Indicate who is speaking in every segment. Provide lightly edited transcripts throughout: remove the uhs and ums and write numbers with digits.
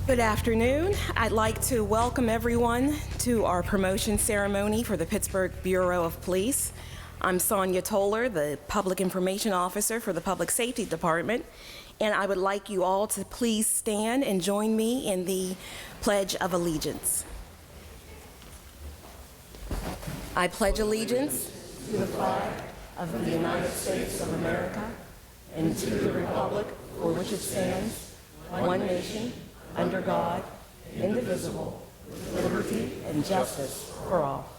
Speaker 1: Good afternoon. I'd like to welcome everyone to our promotion ceremony for the Pittsburgh Bureau of Police. I'm Sonia Toller, the Public Information Officer for the Public Safety Department, and I would like you all to please stand and join me in the Pledge of Allegiance. I pledge allegiance to the flag of the United States of America and to the republic for which it stands, one nation, under God, indivisible, with liberty and justice for all.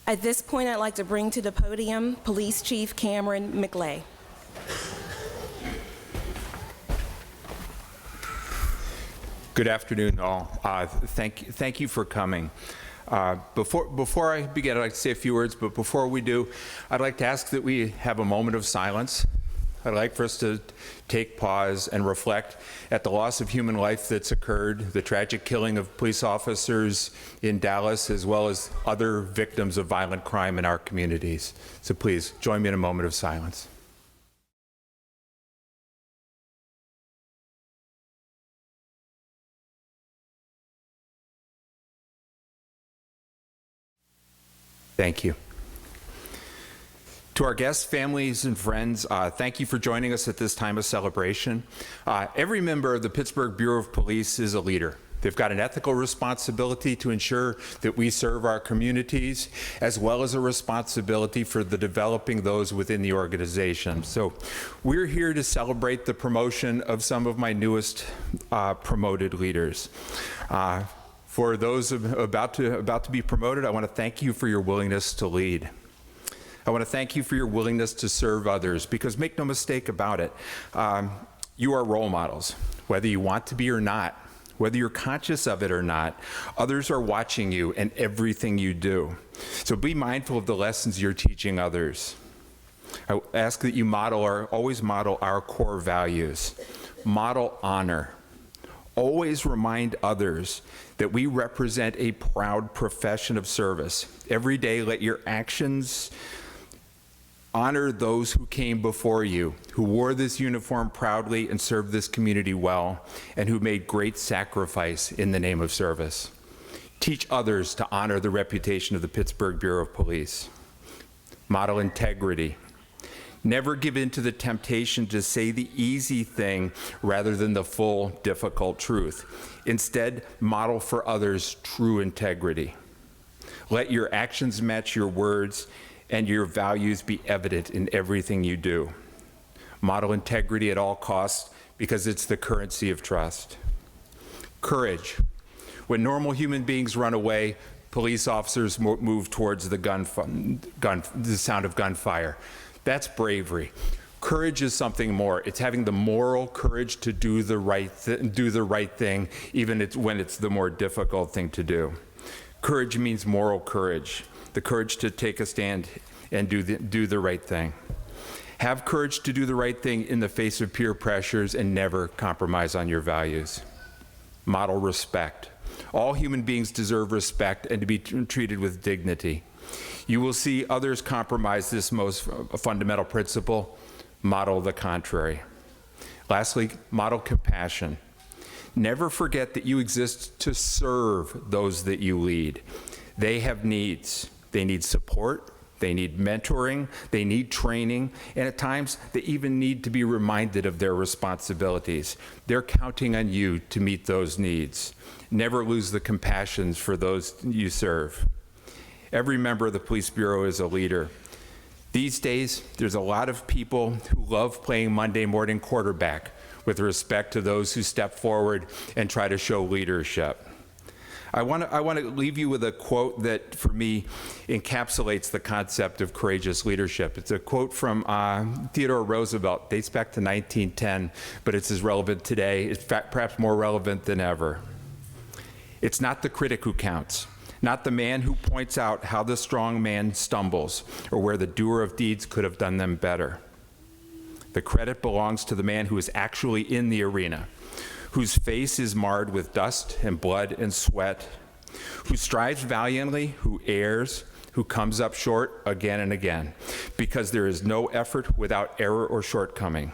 Speaker 1: At this point, I'd like to bring to the podium Police Chief Cameron McLay.
Speaker 2: Good afternoon, all. Thank you for coming. Before I begin, I'd like to say a few words, but before we do, I'd like to ask that we have a moment of silence. I'd like for us to take pause and reflect at the loss of human life that's occurred, the tragic killing of police officers in Dallas, as well as other victims of violent crime in our communities. So please join me in a moment of silence. Thank you. To our guests, families, and friends, thank you for joining us at this time of celebration. Every member of the Pittsburgh Bureau of Police is a leader. They've got an ethical responsibility to ensure that we serve our communities, as well as a responsibility for developing those within the organization. So we're here to celebrate the promotion of some of my newest promoted leaders. For those about to be promoted, I want to thank you for your willingness to lead. I want to thank you for your willingness to serve others, because make no mistake about it, you are role models, whether you want to be or not, whether you're conscious of it or not. Others are watching you and everything you do. So be mindful of the lessons you're teaching others. I ask that you always model our core values. Model honor. Always remind others that we represent a proud profession of service. Every day, let your actions honor those who came before you, who wore this uniform proudly and served this community well, and who made great sacrifice in the name of service. Teach others to honor the reputation of the Pittsburgh Bureau of Police. Model integrity. Never give in to the temptation to say the easy thing rather than the full, difficult truth. Instead, model for others true integrity. Let your actions match your words, and your values be evident in everything you do. Model integrity at all costs, because it's the currency of trust. Courage. When normal human beings run away, police officers move towards the sound of gunfire. That's bravery. Courage is something more. It's having the moral courage to do the right thing, even when it's the more difficult thing to do. Courage means moral courage, the courage to take a stand and do the right thing. Have courage to do the right thing in the face of peer pressures and never compromise on your values. Model respect. All human beings deserve respect and to be treated with dignity. You will see others compromise this most fundamental principle. Model the contrary. Lastly, model compassion. Never forget that you exist to serve those that you lead. They have needs. They need support, they need mentoring, they need training, and at times they even need to be reminded of their responsibilities. They're counting on you to meet those needs. Never lose the compassion for those you serve. Every member of the Police Bureau is a leader. These days, there's a lot of people who love playing Monday morning quarterback with respect to those who step forward and try to show leadership. I want to leave you with a quote that, for me, encapsulates the concept of courageous leadership. It's a quote from Theodore Roosevelt, dates back to 1910, but it's as relevant today. It's perhaps more relevant than ever. It's not the critic who counts, not the man who points out how the strong man stumbles or where the doer of deeds could have done them better. The credit belongs to the man who is actually in the arena, whose face is marred with dust and blood and sweat, who strives valiantly, who errs, who comes up short again and again, because there is no effort without error or shortcoming,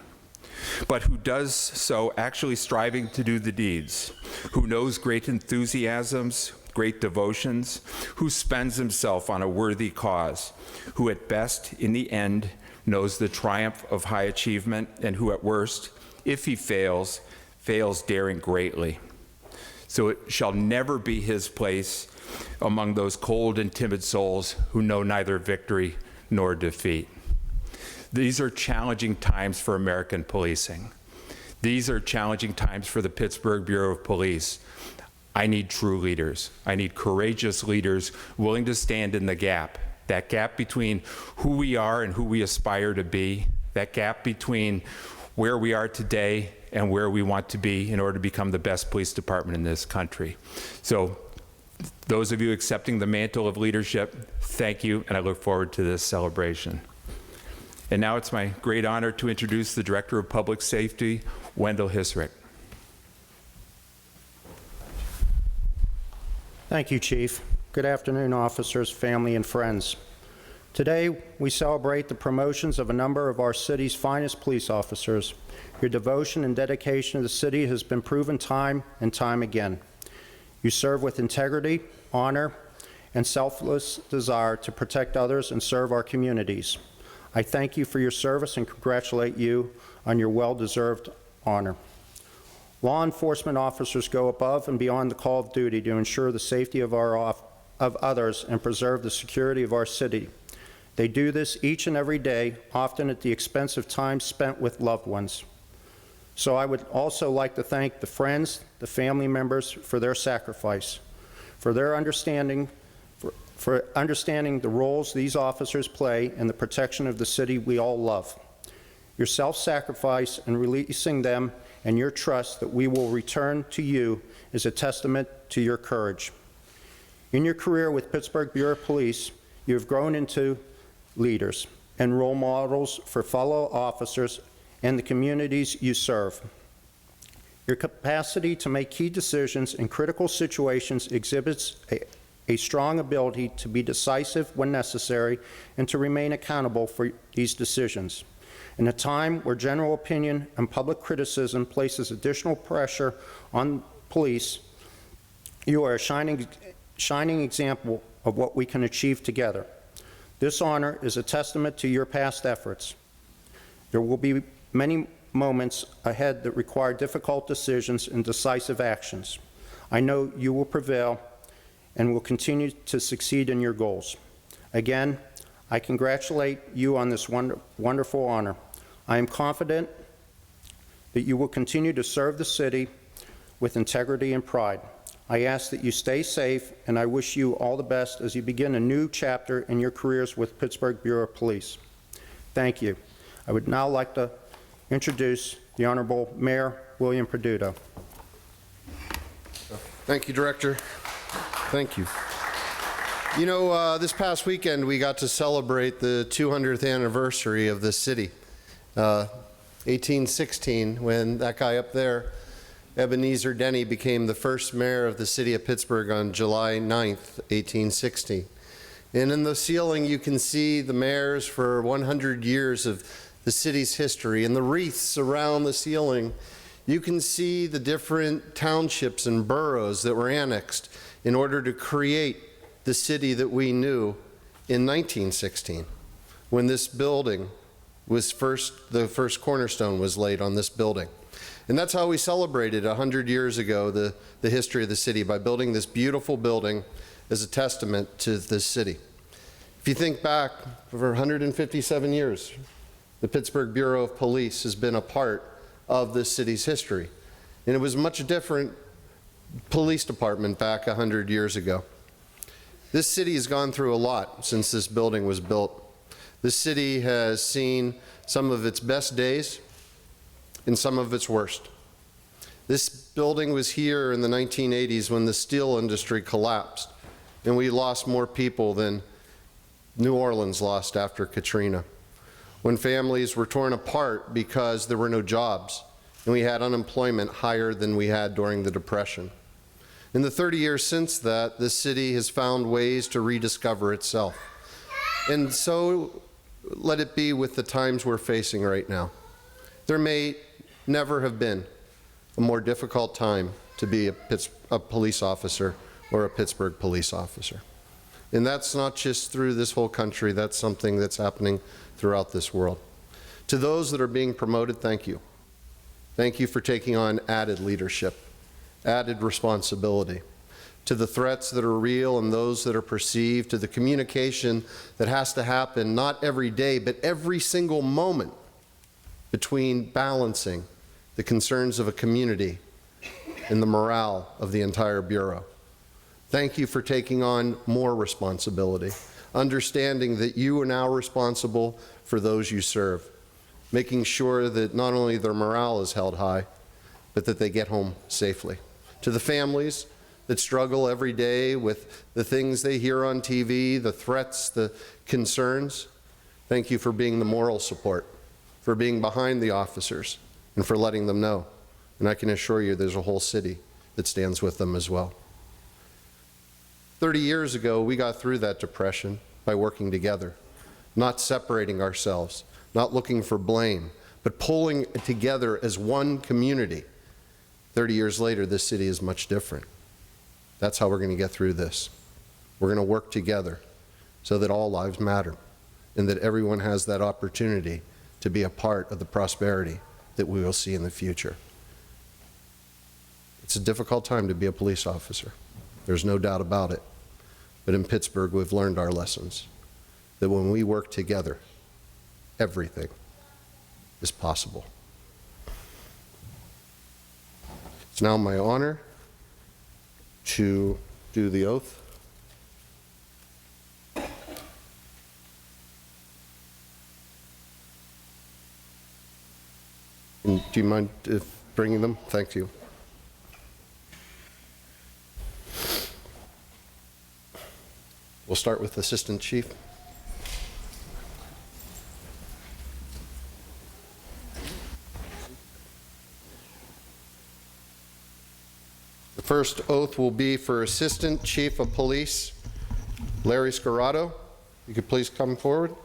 Speaker 2: but who does so actually striving to do the deeds, who knows great enthusiasms, great devotions, who spends himself on a worthy cause, who at best, in the end, knows the triumph of high achievement, and who at worst, if he fails, fails daring greatly. So it shall never be his place among those cold and timid souls who know neither victory nor defeat. These are challenging times for American policing. These are challenging times for the Pittsburgh Bureau of Police. I need true leaders. I need courageous leaders willing to stand in the gap, that gap between who we are and who we aspire to be, that gap between where we are today and where we want to be in order to become the best police department in this country. So those of you accepting the mantle of leadership, thank you, and I look forward to this celebration. And now it's my great honor to introduce the Director of Public Safety, Wendell Hisrick.
Speaker 3: Thank you, Chief. Good afternoon, officers, family, and friends. Today, we celebrate the promotions of a number of our city's finest police officers. Your devotion and dedication to the city has been proven time and time again. You serve with integrity, honor, and selfless desire to protect others and serve our communities. I thank you for your service and congratulate you on your well-deserved honor. Law enforcement officers go above and beyond the call of duty to ensure the safety of others and preserve the security of our city. They do this each and every day, often at the expense of time spent with loved ones. So I would also like to thank the friends, the family members for their sacrifice, for their understanding, for understanding the roles these officers play in the protection of the city we all love. Your self-sacrifice in releasing them and your trust that we will return to you is a testament to your courage. In your career with Pittsburgh Bureau of Police, you have grown into leaders and role models for fellow officers and the communities you serve. Your capacity to make key decisions in critical situations exhibits a strong ability to be decisive when necessary and to remain accountable for these decisions. In a time where general opinion and public criticism places additional pressure on police, you are a shining example of what we can achieve together. This honor is a testament to your past efforts. There will be many moments ahead that require difficult decisions and decisive actions. I know you will prevail and will continue to succeed in your goals. Again, I congratulate you on this wonderful honor. I am confident that you will continue to serve the city with integrity and pride. I ask that you stay safe, and I wish you all the best as you begin a new chapter in your careers with Pittsburgh Bureau of Police. Thank you. I would now like to introduce the Honorable Mayor William Perduto.
Speaker 4: Thank you, Director. Thank you. You know, this past weekend we got to celebrate the 200th anniversary of this city. 1816, when that guy up there, Ebenezer Denny, became the first mayor of the city of Pittsburgh on July 9th, 1860. And in the ceiling you can see the mayors for 100 years of the city's history. And the wreaths around the ceiling, you can see the different townships and boroughs that were annexed in order to create the city that we knew in 1916, when this building was the first cornerstone was laid on this building. And that's how we celebrated 100 years ago the history of the city, by building this beautiful building as a testament to this city. If you think back, for 157 years, the Pittsburgh Bureau of Police has been a part of this city's history. And it was a much different police department back 100 years ago. This city has gone through a lot since this building was built. This city has seen some of its best days and some of its worst. This building was here in the 1980s when the steel industry collapsed, and we lost more people than New Orleans lost after Katrina. When families were torn apart because there were no jobs, and we had unemployment higher than we had during the Depression. In the 30 years since that, this city has found ways to rediscover itself. And so let it be with the times we're facing right now. There may never have been a more difficult time to be a police officer or a Pittsburgh police officer. And that's not just through this whole country, that's something that's happening throughout this world. To those that are being promoted, thank you. Thank you for taking on added leadership, added responsibility. To the threats that are real and those that are perceived, to the communication that has to happen not every day, but every single moment between balancing the concerns of a community and the morale of the entire Bureau. Thank you for taking on more responsibility, understanding that you are now responsible for those you serve, making sure that not only their morale is held high, but that they get home safely. To the families that struggle every day with the things they hear on TV, the threats, the concerns, thank you for being the moral support, for being behind the officers, and for letting them know. And I can assure you there's a whole city that stands with them as well. 30 years ago, we got through that depression by working together, not separating ourselves, not looking for blame, but pulling together as one community. 30 years later, this city is much different. That's how we're going to get through this. We're going to work together so that all lives matter and that everyone has that opportunity to be a part of the prosperity that we will see in the future. It's a difficult time to be a police officer. There's no doubt about it. But in Pittsburgh, we've learned our lessons, that when we work together, everything is possible. It's now my honor to do the oath. And do you mind bringing them? Thank you. We'll start with Assistant Chief. The first oath will be for Assistant Chief of Police, Larry Scarrato. You could please come forward.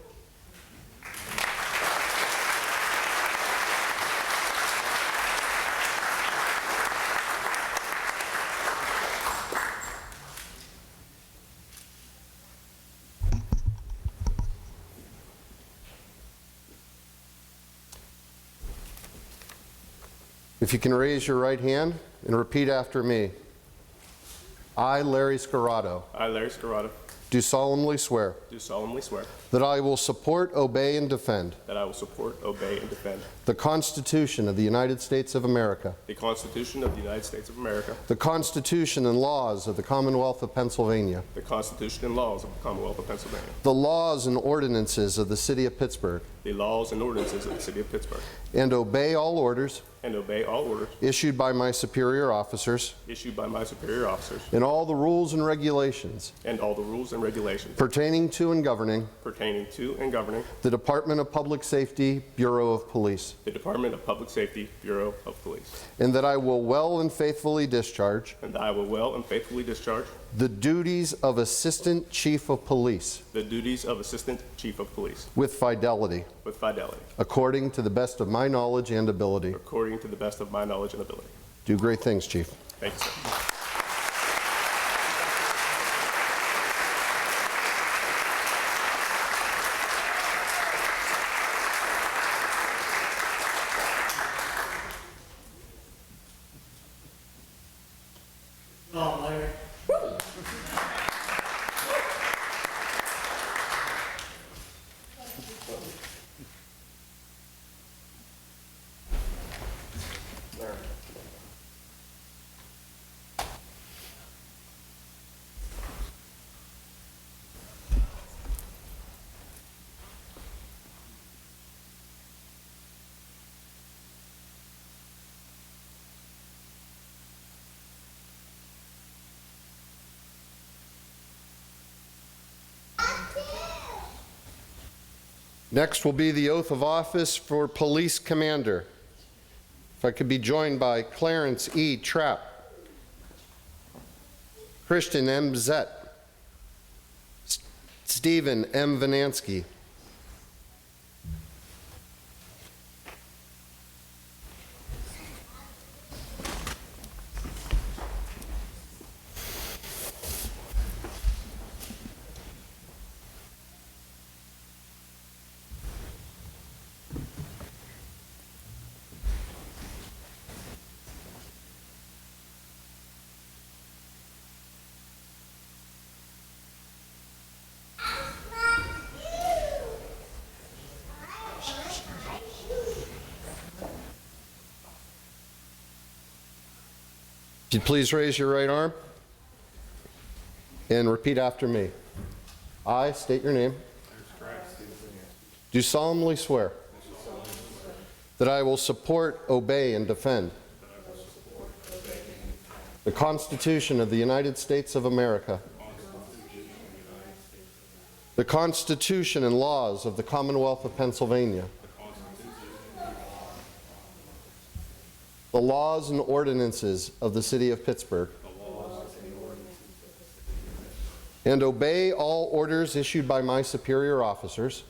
Speaker 4: If you can raise your right hand and repeat after me. I, Larry Scarrato,
Speaker 5: I, Larry Scarrato,
Speaker 4: do solemnly swear
Speaker 5: do solemnly swear
Speaker 4: that I will support, obey, and defend
Speaker 5: that I will support, obey, and defend
Speaker 4: the Constitution of the United States of America,
Speaker 5: the Constitution of the United States of America,
Speaker 4: the Constitution and laws of the Commonwealth of Pennsylvania,
Speaker 5: the Constitution and laws of the Commonwealth of Pennsylvania,
Speaker 4: the laws and ordinances of the City of Pittsburgh,
Speaker 5: the laws and ordinances of the City of Pittsburgh,
Speaker 4: and obey all orders
Speaker 5: and obey all orders
Speaker 4: issued by my superior officers
Speaker 5: issued by my superior officers
Speaker 4: and all the rules and regulations
Speaker 5: and all the rules and regulations
Speaker 4: pertaining to and governing
Speaker 5: pertaining to and governing
Speaker 4: the Department of Public Safety, Bureau of Police,
Speaker 5: the Department of Public Safety, Bureau of Police,
Speaker 4: and that I will well and faithfully discharge
Speaker 5: and that I will well and faithfully discharge
Speaker 4: the duties of Assistant Chief of Police
Speaker 5: the duties of Assistant Chief of Police
Speaker 4: with fidelity, according to the best of my knowledge and ability.
Speaker 5: according to the best of my knowledge and ability.
Speaker 4: Do great things, Chief.
Speaker 5: Thank you, sir.
Speaker 4: Next will be the oath of office for Police Commander. If I could be joined by Clarence E. Trapp, Christian M. Zett, Stephen M. Vanansky, If you'd please raise your right arm and repeat after me. I state your name. Do solemnly swear that I will support, obey, and defend the Constitution of the United States of America, the Constitution and laws of the Commonwealth of Pennsylvania, the laws and ordinances of the City of Pittsburgh, and obey all orders issued by my superior officers,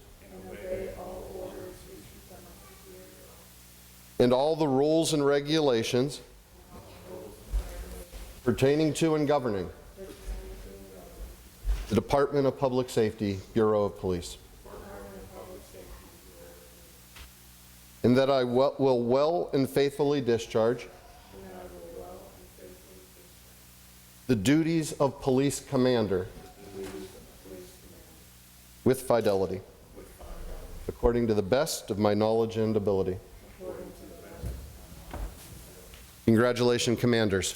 Speaker 4: and all the rules and regulations pertaining to and governing the Department of Public Safety, Bureau of Police. And that I will well and faithfully discharge the duties of police commander with fidelity, according to the best of my knowledge and ability. Congratulations, commanders.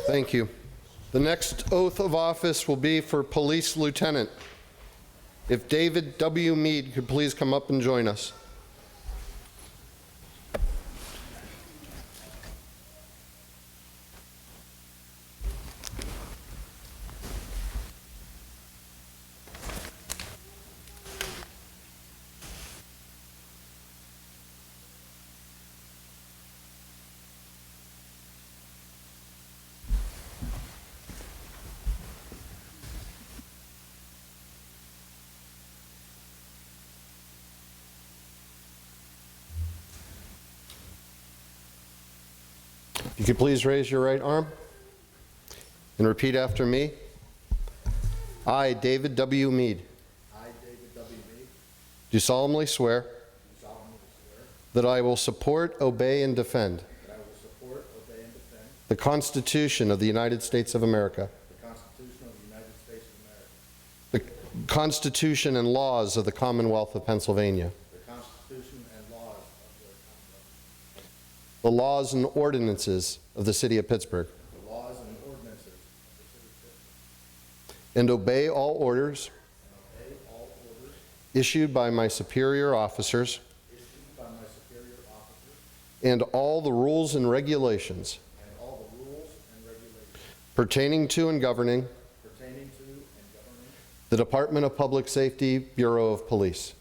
Speaker 4: Thank you. The next oath of office will be for Police Lieutenant. If David W. Meade could please come up and join us. You could please raise your right arm and repeat after me. I, David W. Meade, do solemnly swear that I will support, obey, and defend the Constitution of the United States of America, the Constitution and laws of the Commonwealth of Pennsylvania, the laws and ordinances of the City of Pittsburgh, and obey all orders issued by my superior officers and all the rules and regulations pertaining to and governing the Department of Public Safety, Bureau of Police.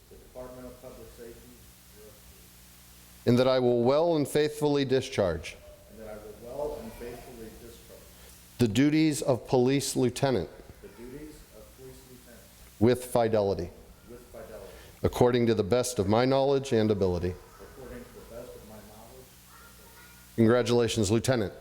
Speaker 4: And that I will well and faithfully discharge the duties of Police Lieutenant with fidelity, according to the best of my knowledge and ability. Congratulations, Lieutenant.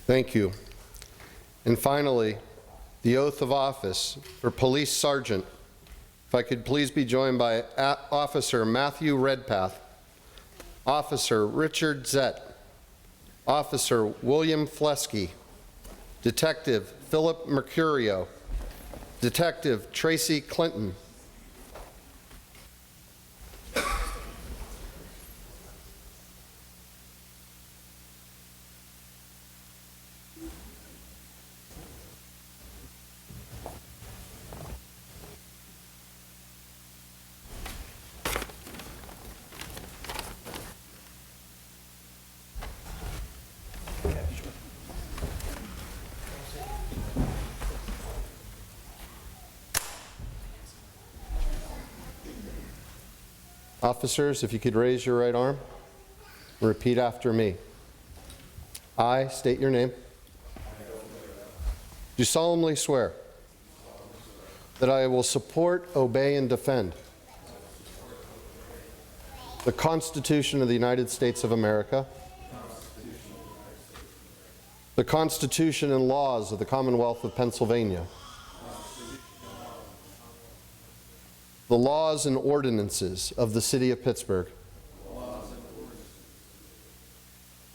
Speaker 4: Thank you. And finally, the oath of office for Police Sergeant. If I could please be joined by Officer Matthew Redpath, Officer Richard Zett, Officer William Flesky, Detective Philip Mercurio, Detective Tracy Clinton, Officers, if you could raise your right arm and repeat after me. I state your name. Do solemnly swear that I will support, obey, and defend the Constitution of the United States of America, the Constitution and laws of the Commonwealth of Pennsylvania, the laws and ordinances of the City of Pittsburgh,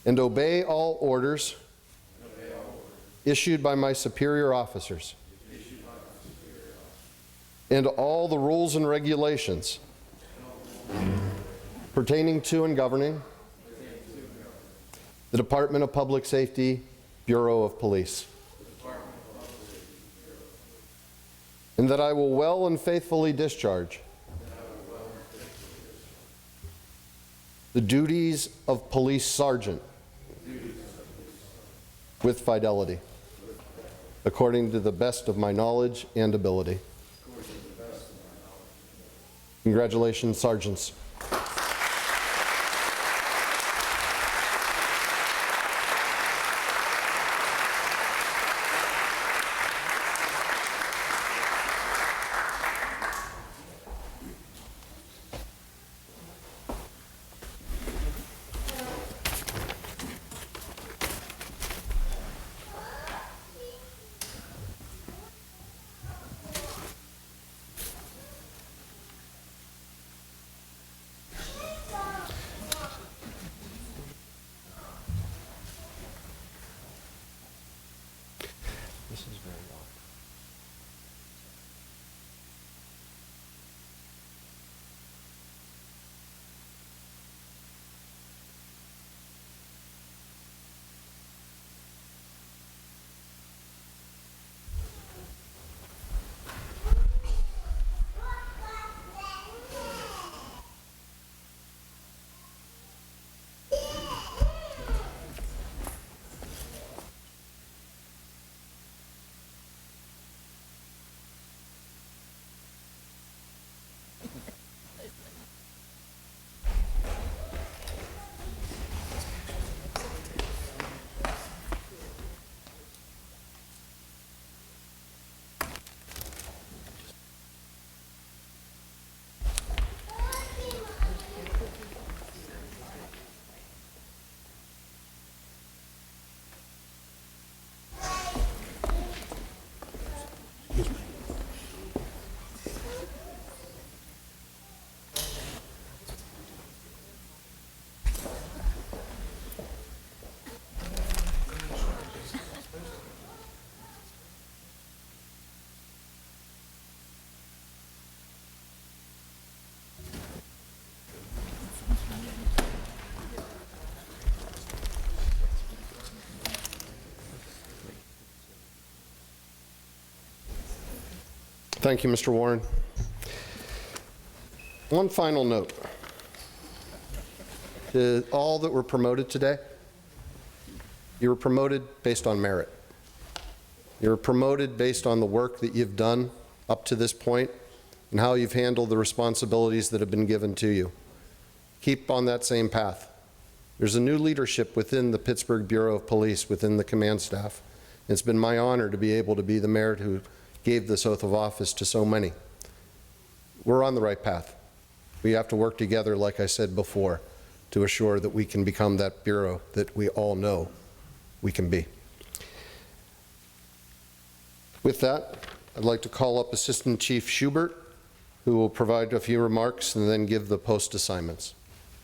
Speaker 4: and obey all orders issued by my superior officers, and all the rules and regulations pertaining to and governing the Department of Public Safety, Bureau of Police. And that I will well and faithfully discharge the duties of Police Sergeant with fidelity, according to the best of my knowledge and ability. Congratulations, Sergeants. Thank you, Mr. Warren. One final note. To all that were promoted today, you were promoted based on merit. You were promoted based on the work that you've done up to this point and how you've handled the responsibilities that have been given to you. Keep on that same path. There's a new leadership within the Pittsburgh Bureau of Police, within the command staff. It's been my honor to be able to be the mayor who gave this oath of office to so many. We're on the right path. We have to work together, like I said before, to assure that we can become that bureau that we all know we can be. With that, I'd like to call up Assistant Chief Schubert, who will provide a few remarks and then give the post assignments.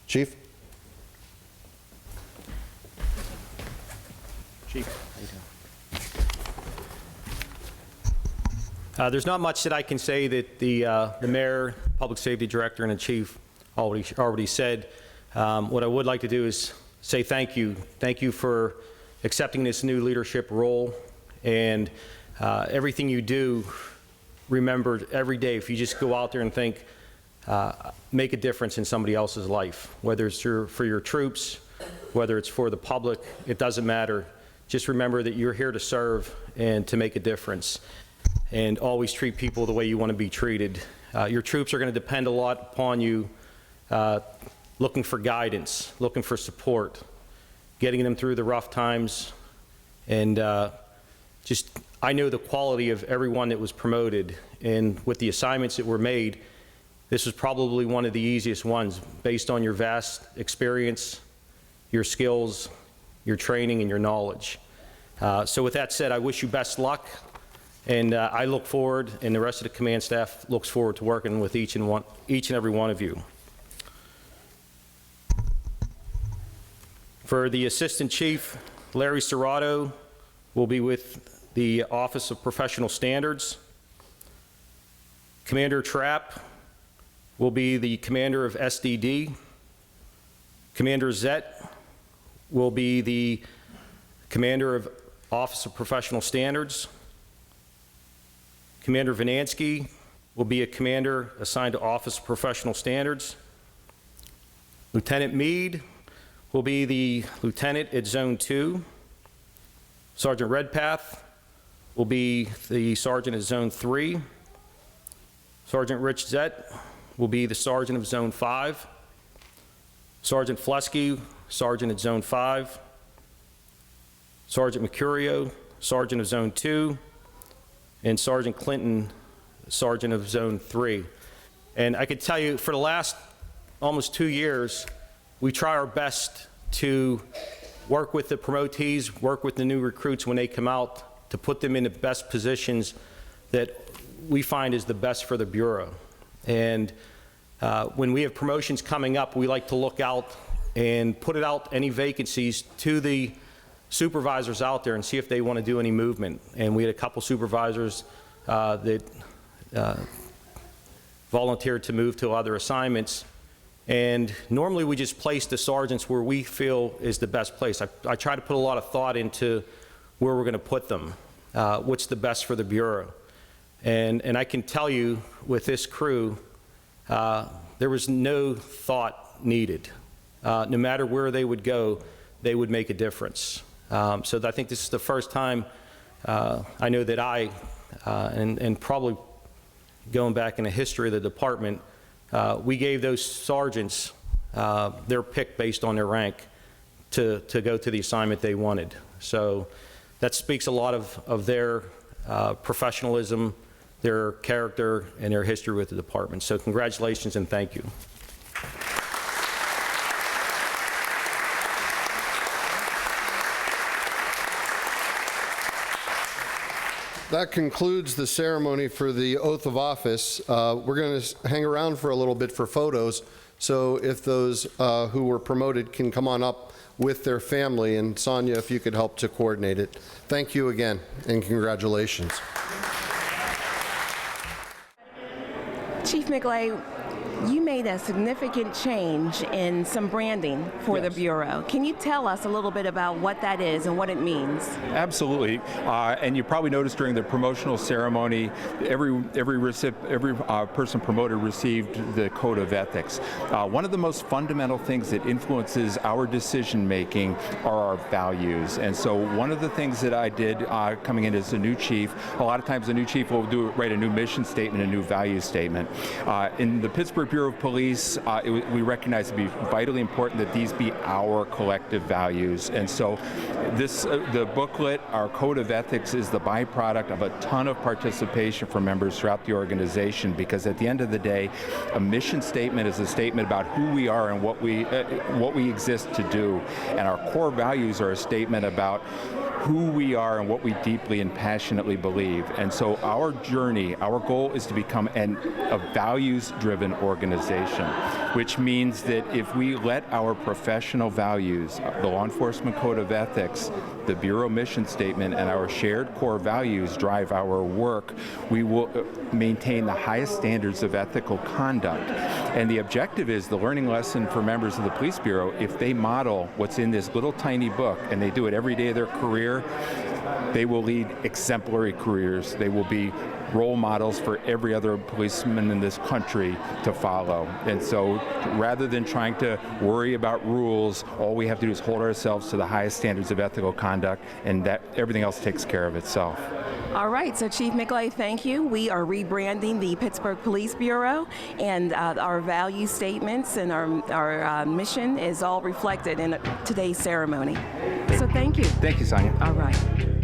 Speaker 4: Chief?
Speaker 6: Chief. There's not much that I can say that the mayor, public safety director, and the chief already said. What I would like to do is say thank you. Thank you for accepting this new leadership role, and everything you do, remember every day, if you just go out there and think, make a difference in somebody else's life, whether it's for your troops, whether it's for the public, it doesn't matter. Just remember that you're here to serve and to make a difference, and always treat people the way you want to be treated. Your troops are going to depend a lot upon you, looking for guidance, looking for support, getting them through the rough times, and I know the quality of everyone that was promoted, and with the assignments that were made, this was probably one of the easiest ones based on your vast experience, your skills, your training, and your knowledge. So with that said, I wish you best luck, and I look forward, and the rest of the command staff looks forward to working with each and every one of you. For the Assistant Chief, Larry Serrato will be with the Office of Professional Standards. Commander Trapp will be the commander of SDD. Commander Zett will be the commander of Office of Professional Standards. Commander Vinansky will be a commander assigned to Office of Professional Standards. Lieutenant Meade will be the lieutenant at Zone 2. Sergeant Redpath will be the sergeant at Zone 3. Sergeant Rich Zett will be the sergeant of Zone 5. Sergeant Flesky, sergeant at Zone 5. Sergeant Mercurio, sergeant of Zone 2. And Sergeant Clinton, sergeant of Zone 3. And I could tell you, for the last almost 2 years, we try our best to work with the promotees, work with the new recruits when they come out, to put them in the best positions that we find is the best for the Bureau. And when we have promotions coming up, we like to look out and put it out, any vacancies, to the supervisors out there and see if they want to do any movement. And we had a couple supervisors that volunteered to move to other assignments. And normally we just place the sergeants where we feel is the best place. I try to put a lot of thought into where we're going to put them, what's the best for the Bureau. And I can tell you, with this crew, there was no thought needed. No matter where they would go, they would make a difference. So I think this is the first time I know that and probably going back in the history of the department, we gave those sergeants their pick based on their rank to go to the assignment they wanted. So that speaks a lot of their professionalism, their character, and their history with the department. So congratulations and thank you.
Speaker 4: That concludes the ceremony for the oath of office. We're going to hang around for a little bit for photos. So if those who were promoted can come on up with their family, and Sonia, if you could help to coordinate it. Thank you again, and congratulations.
Speaker 1: Chief McLay, You made a significant change in some branding for the Bureau. Can you tell us a little bit about what that is and what it means?
Speaker 2: Absolutely. And you probably noticed during the promotional ceremony, every person promoted received the Code of Ethics. One of the most fundamental things that influences our decision making are our values. And so one of the things that I did coming in as a new chief, a lot of times a new chief will write a new mission statement, a new value statement. In the Pittsburgh Bureau of Police, we recognize it to be vitally important that these be our collective values. And so the booklet, our Code of Ethics, is the byproduct of a ton of participation from members throughout the organization, because at the end of the day, a mission statement is a statement about who we are and what we exist to do. And our core values are a statement about who we are and what we deeply and passionately believe. And so our journey, our goal is to become a values-driven organization, which means that if we let our professional values, the Law Enforcement Code of Ethics, the Bureau mission statement, and our shared core values drive our work, we will maintain the highest standards of ethical conduct. And the objective is the learning lesson for members of the Police Bureau. If they model what's in this little tiny book and they do it every day of their career, they will lead exemplary careers. They will be role models for every other policeman in this country to follow. And so rather than trying to worry about rules, all we have to do is hold ourselves to the highest standards of ethical conduct, and that everything else takes care of itself.
Speaker 1: All right, so Chief McLay, thank you. We are rebranding the Pittsburgh Police Bureau, and our value statements and our mission is all reflected in today's ceremony. So thank you.
Speaker 2: Thank you, Sonia.
Speaker 1: All right.